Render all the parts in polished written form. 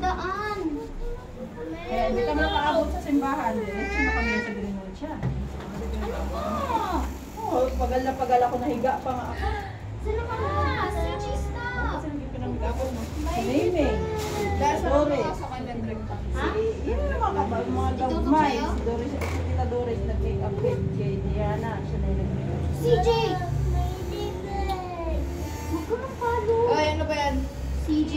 daan. Kaya hindi kami nakaabot sa simbahan. Diretso na kami sa Greenwood siya. Ano ba? Oo, pagal na pagal ako, nahiga pa nga ako. Sino ka na? Si Chista. Kasi hindi pinamiga ko mo. Si Maymay. Dahil sa Doris. mga sa kanyang drink tayo. Ha? Yun yung mga kapal, mga Itutok gagmay. sa'yo? Si Doris, si Tita Doris, nag-make up kay Diana. Siya na yung nag-make up. CJ! Huwag ka nang palo. Ay, ano ba yan? CJ.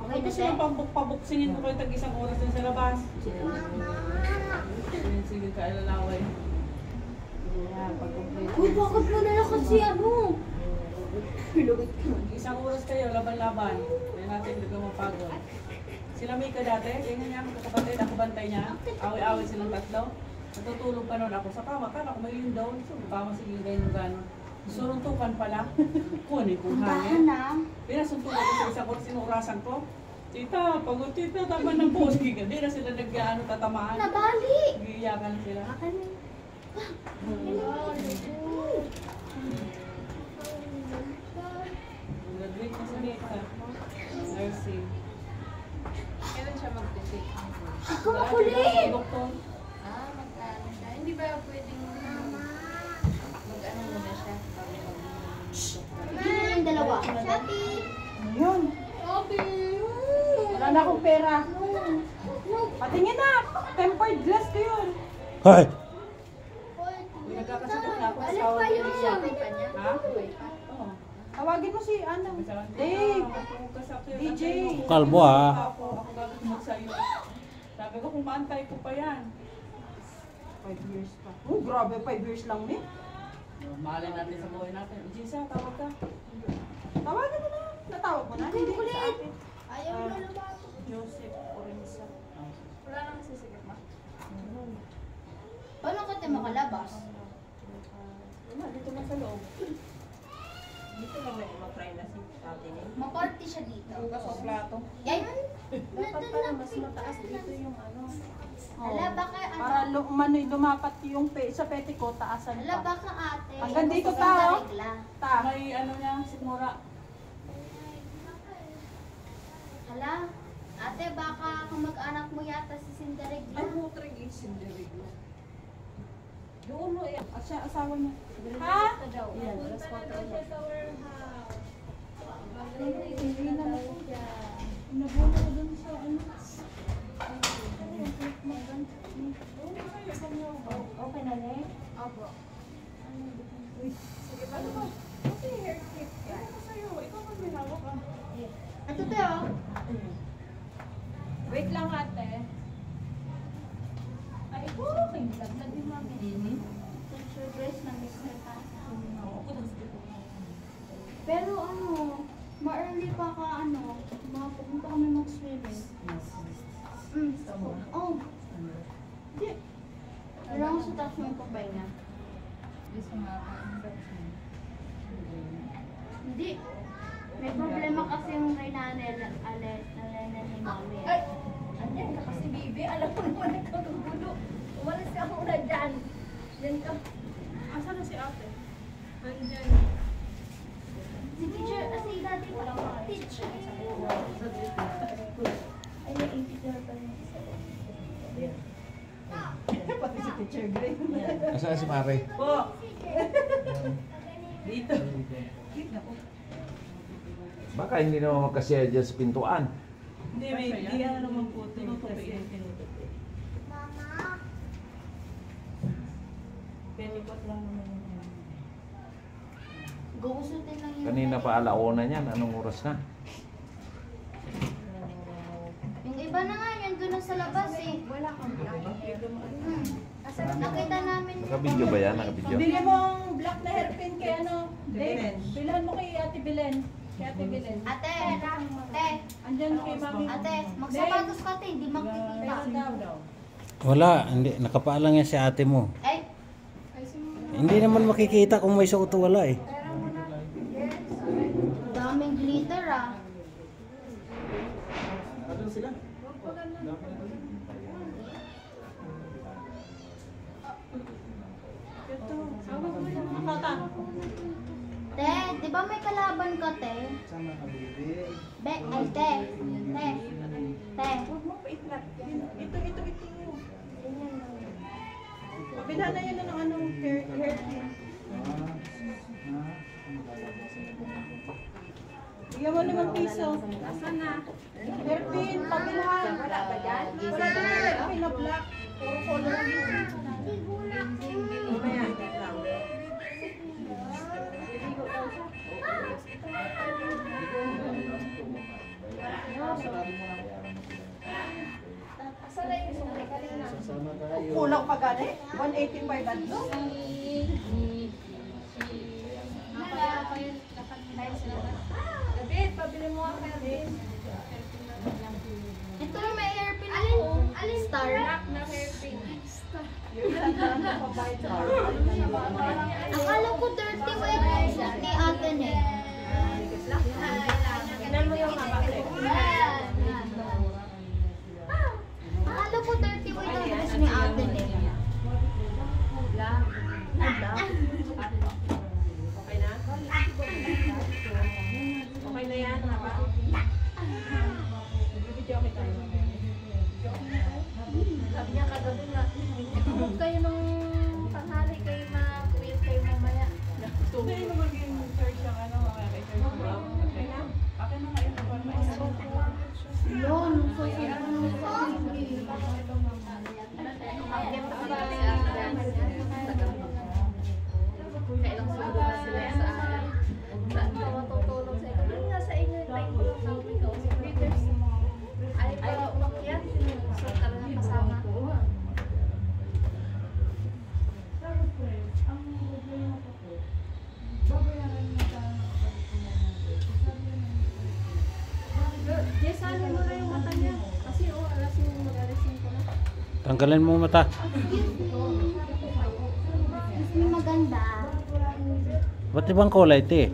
Okay Kasi na yung pabuksingin ko kayo tag-isang oras din sa labas. Sige ka, ilalaway. Yeah, pag-complete. Uy, bakit mo na lang kasi ano? Isang oras kayo, laban-laban. Kaya natin, hindi ka mapagod. Sila Mika dati, ganyan niya, magkakapatid, ako bantay niya. Away-away silang tatlo. Natutulog pa noon ako sa kama, kala ko may yun daw. So, kama sige ganyan gano'n. Suruntukan pala. Kunin kong hangin. Puntahan na. Pinasuntukan ko sa isang oras, sinurasan ko. Tita, pagod tita, tama ng post. Hindi na sila nag-ano, tatamaan. Nabali. Giyakan sila. Akin. Graduate na si Mika. Nursing. Kailan siya mag-take? Ikaw makulit. Doktor. Ah, mag-ano siya. Hindi ba pwedeng mag-ano muna siya? Bigyan mo yung dalawa. Shopee. Yun. Wala na akong pera. Patingin na. Tempered glass ko yun. Hoy! Uy, nagkakasakit na ako sa Alin asawa pa ko. yun? Ha? Oo. Tawagin mo si ano. Dave. DJ. Kalbo, ah. Ako gagawin sa'yo. Sabi ko kung maantay ko pa yan. 5 years pa. Oh, grabe, 5 years lang eh. Mahalin natin sa buhay natin. Gisa, tawag ka. Tawagin mo na. Natawag mo na. Hindi ko sa akin. Ayaw na naman. Joseph Orensa. Wala nang sisigit ma. Paano ka tayo makalabas? Wala, dito na sa loob. Dito lang may umatry na si atin eh. Maparty siya dito. Bukas o plato. Yan. Dapat pala mas mataas dito yung ano. Ala, baka ano? Para lumapat yung sa petiko, taasan Ala, pa. baka ate. Hanggang dito Sa tao. regla. May ano niya, sikmura. Hala, ate, baka kamag-anak mo yata si Cinderella. Ay, mutrig yung sindiriglo. Doon mo yan. At siya, asawa niya. Ha? Yan, alas 4 na. Hindi na ako. Nabuno ko dun sa ano. Okay na ne? Opo. Sige, paano ba? Kasi hair clip. Ano ko sa'yo? Ikaw kung may hawak ka. Ito tayo. Wait lang ate. Ay, okay. Laglag din mami. Picture dress na miss na ta. Pero ano, ma-early pa ka ano, mapupunta kami mag-swimming. Oh. Hindi. Alam ko sa taas mo yung papay niya. Gusto nga ako. Hindi. May problema kasi yung kay nanay ni mami. Ay! Andyan ka kasi, baby. Alam ko naman nagkagugulo. Umalis ka muna dyan. Yan ka. Asan na si ate? Andyan. Si teacher, si dati pa. Teacher. Ay, naipit na pa niya. Pati si Teacher Gray. Asan si Mare? Po! Dito. Dito po. Baka hindi naman magkasya dyan sa pintuan. Hindi, may hindi ano naman po. Tinutupi. Penikot lang naman yun. Gugusutin lang yun. Kanina pa alauna niyan. Anong oras na? Yung iba na nga, yun doon na sa labas eh. Wala kang black hair. Nakita namin yun. Nakabidyo ba yan? Nakabidyo? Bili mo ang black na hairpin kay ano, Dave. Bilhan mo kay Ate Belen. Kay Ate Belen. Ate, ate, Andyan kay Mami. ate, magsapatos ka ate, hindi makikita. daw. Wala. Hindi. Nakapaalang yan si ate mo. Ay, Hindi naman makikita kung may suot o wala eh. daming glitter ah. Makata. Te, di ba may kalaban ka te? Be, ay, Te. Te. Te. Huwag mo pa-itlat yan. Ito. Pabila na yan ng anong hair pin. Bigyan mo 5 piso. Asan na? Hairpin, pabilhan. Wala ba dyan? Wala din yung hairpin na black. Puro color yun. Mamaya. Kulang pa gani? 185 ba ito? David, pabili mo ang hairpin. Ito yung may hairpin ako. Star. Black na hairpin. Akala ko dirty white yung suit ni ate ne. Kinan mo yung kapatid. Akala ko dirty white yung dress ni ate ne. Black. Okay na? Okay na yan, haba? Video okay tayo. Sabi niya kagabi na, huwag kayo nung tanghali kayo ma-quit kayo mamaya. Hindi na maging search yung ano, mga kay-search mo. Okay na? Okay na ngayon na parang maisip. Yun, so Kailang sundo na sila sa akin. Saan ka matutulog sa inyo? Yun nga sa inyo, yung time ko sa amin. Ay, para umakyat. So, talaga kasama. Yes, ano mo na yung mata niya. Kasi alas yung mag-alasing ko na. Tanggalin mo mata. maganda. Ba't ibang kulay, te?